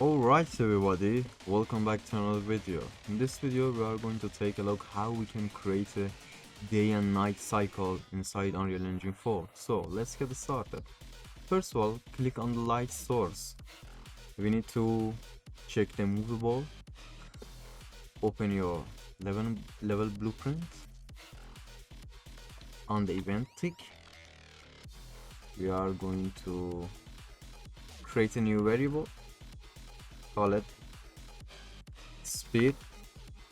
Alright everybody, welcome back to another video. In this video we are going to take a look how we can create a day and night cycle inside Unreal Engine 4. So let's get started. First of all, click on the light source. We need to check the movable. Open your level blueprint. On the event tick, we are going to create a new variable. Call it speed.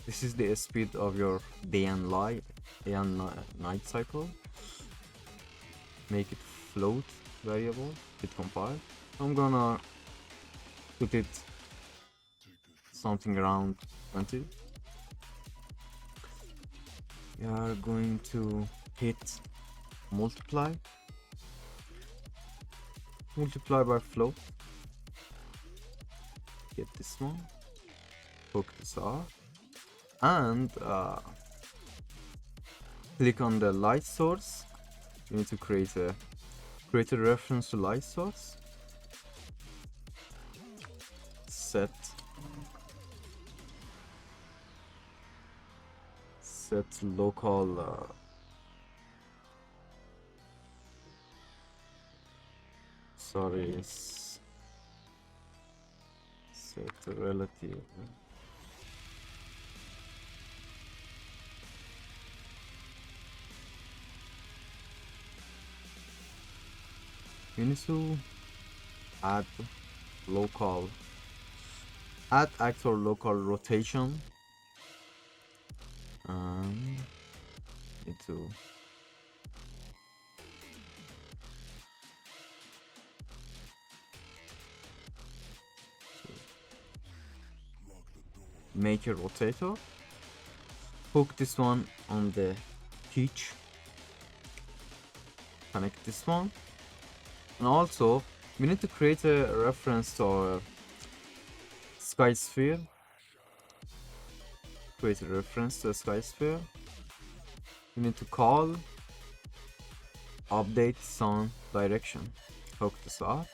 This is the speed of your day and night cycle. Make it float variable. Hit compile. I'm gonna put it something around 20. We are going to hit multiply by float. Get this one, hook this up, and click on the light source. You need to create a reference to light source. Set local set relative. You need to add actor local rotation, and need to make a rotator. Hook this one on the pitch. Connect this one, and also we need to create a reference to our sky sphere. Create a reference to a sky sphere. We need to call update sun direction. Hook this up.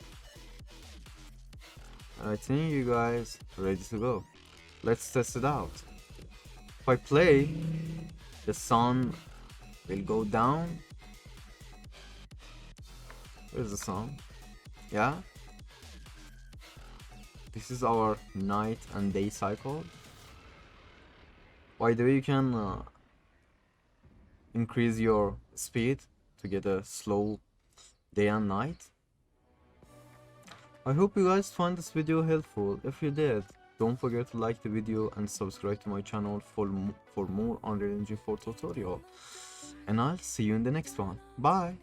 And I think you guys are ready to go. Let's test it out. If I play, the sun will go down. Where's the sun? Yeah. This is our night and day cycle. By the way, you can increase your speed to get a slow day and night. I hope you guys find this video helpful. If you did, don't forget to like the video and subscribe to my channel for more Unreal Engine 4 tutorial. And I'll see you in the next one. Bye!